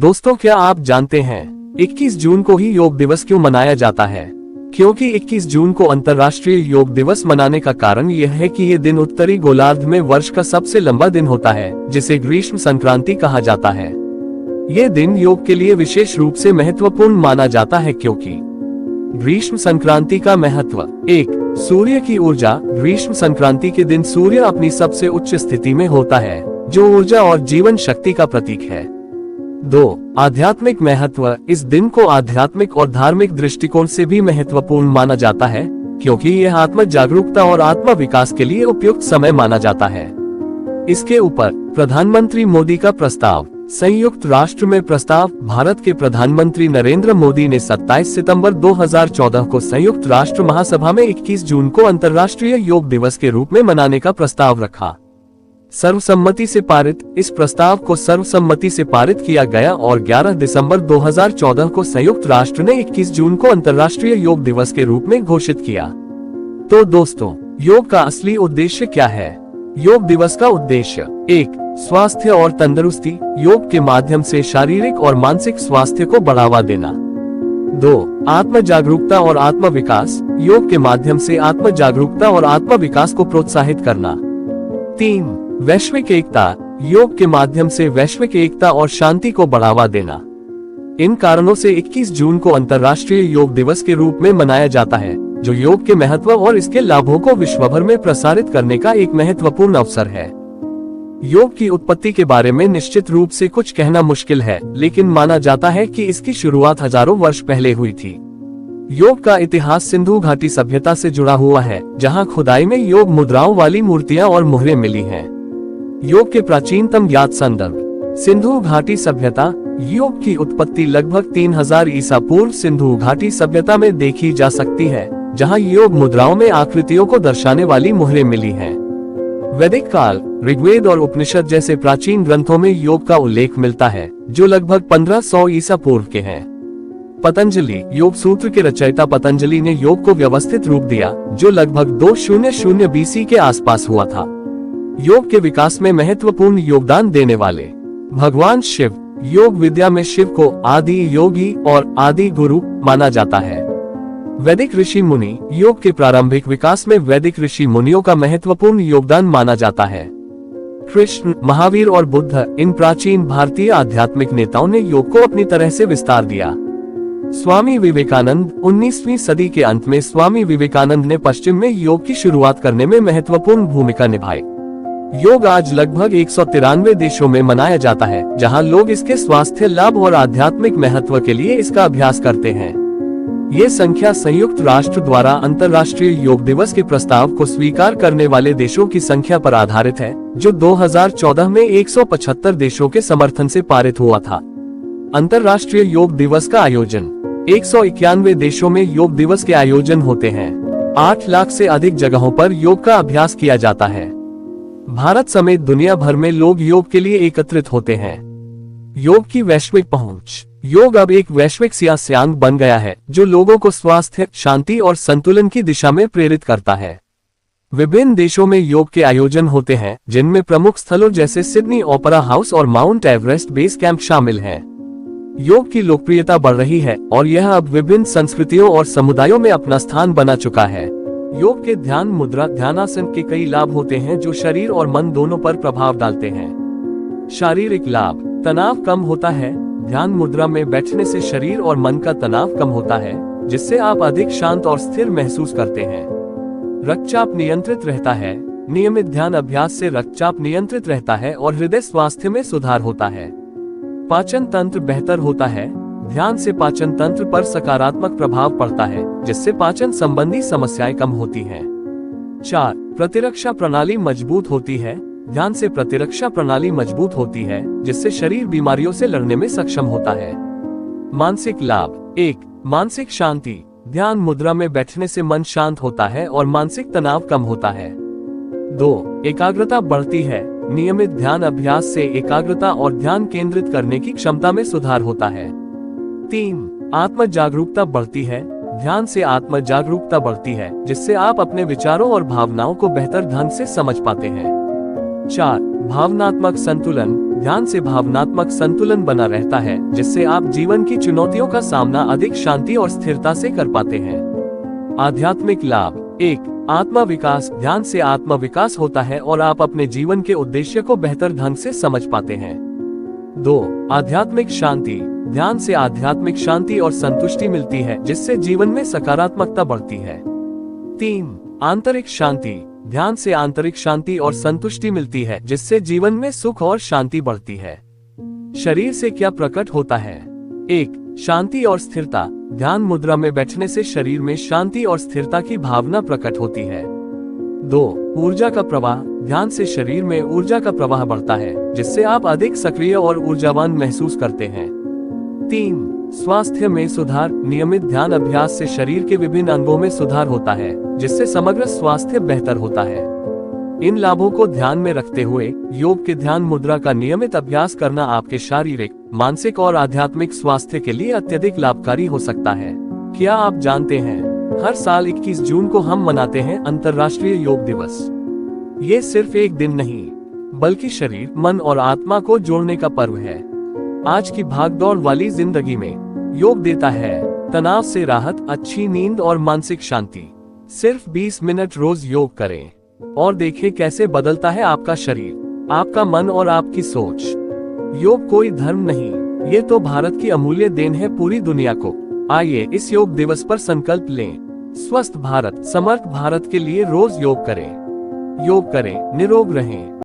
दोस्तों, क्या आप जानते हैं 21 जून को ही योग दिवस क्यों मनाया जाता है? क्योंकि 21 जून को अंतर्राष्ट्रीय योग दिवस मनाने का कारण यह है कि ये दिन उत्तरी गोलार्ध में वर्ष का सबसे लंबा दिन होता है, जिसे ग्रीष्म संक्रांति कहा जाता है। ये दिन योग के लिए विशेष रूप से महत्वपूर्ण माना जाता है क्योंकि ग्रीष्म संक्रांति का महत्व। 1. सूर्य की ऊर्जा। ग्रीष्म संक्रांति के दिन सूर्य अपनी सबसे उच्च स्थिति में होता है, जो ऊर्जा और जीवन शक्ति का प्रतीक है। 2. आध्यात्मिक महत्व। इस दिन को आध्यात्मिक और धार्मिक दृष्टिकोण से भी महत्वपूर्ण माना जाता है, क्योंकि यह आत्म जागरूकता और आत्म विकास के लिए उपयुक्त समय माना जाता है। इसके ऊपर प्रधानमंत्री मोदी का प्रस्ताव। संयुक्त राष्ट्र में प्रस्ताव। भारत के प्रधानमंत्री नरेंद्र मोदी ने 27 सितंबर 2014 को संयुक्त राष्ट्र महासभा में 21 जून को अंतर्राष्ट्रीय योग दिवस के रूप में मनाने का प्रस्ताव रखा। सर्वसम्मति से पारित। इस प्रस्ताव को सर्वसम्मति से पारित किया गया और 11 दिसंबर 2014 को संयुक्त राष्ट्र ने 21 जून को अंतर्राष्ट्रीय योग दिवस के रूप में घोषित किया। तो दोस्तों, योग का असली उद्देश्य क्या है? योग दिवस का उद्देश्य। 1. स्वास्थ्य और तंदुरुस्ती। योग के माध्यम से शारीरिक और मानसिक स्वास्थ्य को बढ़ावा देना। 2. आत्म जागरूकता और आत्म विकास। योग के माध्यम से आत्म जागरूकता और आत्म विकास को प्रोत्साहित करना। 3. वैश्विक एकता। योग के माध्यम से वैश्विक एकता और शांति को बढ़ावा देना। इन कारणों से 21 जून को अंतर्राष्ट्रीय योग दिवस के रूप में मनाया जाता है, जो योग के महत्व और इसके लाभों को विश्वभर में प्रसारित करने का एक महत्वपूर्ण अवसर है। योग की उत्पत्ति के बारे में निश्चित रूप से कुछ कहना मुश्किल है, लेकिन माना जाता है कि इसकी शुरुआत हजारों वर्ष पहले हुई थी। योग का इतिहास सिंधु घाटी सभ्यता से जुड़ा हुआ है, जहां खुदाई में योग मुद्राओं वाली मूर्तियां और मुहरें मिली हैं। योग के प्राचीनतम ज्ञात संदर्भ। सिंधु घाटी सभ्यता। योग की उत्पत्ति लगभग 3000 ईसा पूर्व सिंधु घाटी सभ्यता में देखी जा सकती है, जहां योग मुद्राओं में आकृतियों को दर्शाने वाली मुहरें मिली हैं। वैदिक काल। ऋग्वेद और उपनिषद जैसे प्राचीन ग्रंथों में योग का उल्लेख मिलता है, जो लगभग 1500 ईसा पूर्व के हैं। पतंजलि। योग सूत्र के रचयिता पतंजलि ने योग को व्यवस्थित रूप दिया, जो लगभग 200 BC के आसपास हुआ था। योग के विकास में महत्वपूर्ण योगदान देने वाले। भगवान शिव। योग विद्या में शिव को आदि योगी और आदि गुरु माना जाता है। वैदिक ऋषि मुनि। योग के प्रारंभिक विकास में वैदिक ऋषि मुनियों का महत्वपूर्ण योगदान माना जाता है। कृष्ण, महावीर और बुद्ध। इन प्राचीन भारतीय आध्यात्मिक नेताओं ने योग को अपनी तरह से विस्तार दिया। स्वामी विवेकानंद। 19वीं सदी के अंत में स्वामी विवेकानंद ने पश्चिम में योग की शुरुआत करने में महत्वपूर्ण भूमिका निभाई। योग आज लगभग 193 देशों में मनाया जाता है, जहां लोग इसके स्वास्थ्य लाभ और आध्यात्मिक महत्व के लिए इसका अभ्यास करते हैं। ये संख्या संयुक्त राष्ट्र द्वारा अंतर्राष्ट्रीय योग दिवस के प्रस्ताव को स्वीकार करने वाले देशों की संख्या पर आधारित है, जो 2014 में 175 देशों के समर्थन से पारित हुआ था। अंतर्राष्ट्रीय योग दिवस का आयोजन। 191 देशों में योग दिवस के आयोजन होते हैं। 8 लाख से अधिक जगहों पर योग का अभ्यास किया जाता है। भारत समेत दुनिया भर में लोग योग के लिए एकत्रित होते हैं। योग की वैश्विक पहुंच। योग अब एक वैश्विक सियासत बन गया है, जो लोगों को स्वास्थ्य, शांति और संतुलन की दिशा में प्रेरित करता है। विभिन्न देशों में योग के आयोजन होते हैं, जिनमें प्रमुख स्थलों जैसे सिडनी ओपेरा हाउस और माउंट एवरेस्ट बेस कैंप शामिल हैं। योग की लोकप्रियता बढ़ रही है और यह अब विभिन्न संस्कृतियों और समुदायों में अपना स्थान बना चुका है। योग के ध्यान मुद्रा ध्यानासन के कई लाभ होते हैं, जो शरीर और मन दोनों पर प्रभाव डालते हैं। शारीरिक लाभ। तनाव कम होता है। ध्यान मुद्रा में बैठने से शरीर और मन का तनाव कम होता है, जिससे आप अधिक शांत और स्थिर महसूस करते हैं। रक्तचाप नियंत्रित रहता है। नियमित ध्यान अभ्यास से रक्तचाप नियंत्रित रहता है और हृदय स्वास्थ्य में सुधार होता है। पाचन तंत्र बेहतर होता है। ध्यान से पाचन तंत्र पर सकारात्मक प्रभाव पड़ता है, जिससे पाचन संबंधी समस्याएं कम होती हैं। 4. प्रतिरक्षा प्रणाली मजबूत होती है। ध्यान से प्रतिरक्षा प्रणाली मजबूत होती है, जिससे शरीर बीमारियों से लड़ने में सक्षम होता है। मानसिक लाभ। 1. मानसिक शांति। ध्यान मुद्रा में बैठने से मन शांत होता है और मानसिक तनाव कम होता है। 2. एकाग्रता बढ़ती है। नियमित ध्यान अभ्यास से एकाग्रता और ध्यान केंद्रित करने की क्षमता में सुधार होता है। 3. आत्म जागरूकता बढ़ती है। ध्यान से आत्म जागरूकता बढ़ती है, जिससे आप अपने विचारों और भावनाओं को बेहतर ढंग से समझ पाते हैं। 4. भावनात्मक संतुलन। ध्यान से भावनात्मक संतुलन बना रहता है, जिससे आप जीवन की चुनौतियों का सामना अधिक शांति और स्थिरता से कर पाते हैं। आध्यात्मिक लाभ। 1. आत्मा विकास। ध्यान से आत्मा विकास होता है और आप अपने जीवन के उद्देश्य को बेहतर ढंग से समझ पाते हैं। 2. आध्यात्मिक शांति। ध्यान से आध्यात्मिक शांति और संतुष्टि मिलती है, जिससे जीवन में सकारात्मकता बढ़ती है। 3. आंतरिक शांति। ध्यान से आंतरिक शांति और संतुष्टि मिलती है, जिससे जीवन में सुख और शांति बढ़ती है। शरीर से क्या प्रकट होता है? 1. शांति और स्थिरता। ध्यान मुद्रा में बैठने से शरीर में शांति और स्थिरता की भावना प्रकट होती है। 2. ऊर्जा का प्रवाह। ध्यान से शरीर में ऊर्जा का प्रवाह बढ़ता है, जिससे आप अधिक सक्रिय और ऊर्जावान महसूस करते हैं। 3. स्वास्थ्य में सुधार। नियमित ध्यान अभ्यास से शरीर के विभिन्न अंगों में सुधार होता है, जिससे समग्र स्वास्थ्य बेहतर होता है। इन लाभों को ध्यान में रखते हुए योग के ध्यान मुद्रा का नियमित अभ्यास करना आपके शारीरिक, मानसिक और आध्यात्मिक स्वास्थ्य के लिए अत्यधिक लाभकारी हो सकता है। क्या आप जानते हैं, हर साल 21 जून को हम मनाते हैं अंतर्राष्ट्रीय योग दिवस। ये सिर्फ एक दिन नहीं, बल्कि शरीर, मन और आत्मा को जोड़ने का पर्व है। आज की भागदौड़ वाली जिंदगी में योग देता है तनाव से राहत, अच्छी नींद और मानसिक शांति। सिर्फ 20 मिनट रोज योग करें और देखें कैसे बदलता है आपका शरीर, आपका मन और आपकी सोच। योग कोई धर्म नहीं, ये तो भारत की अमूल्य देन है पूरी दुनिया को। आइए इस योग दिवस पर संकल्प लें। स्वस्थ भारत, समर्थ भारत के लिए रोज योग करें। योग करें, निरोग रहें।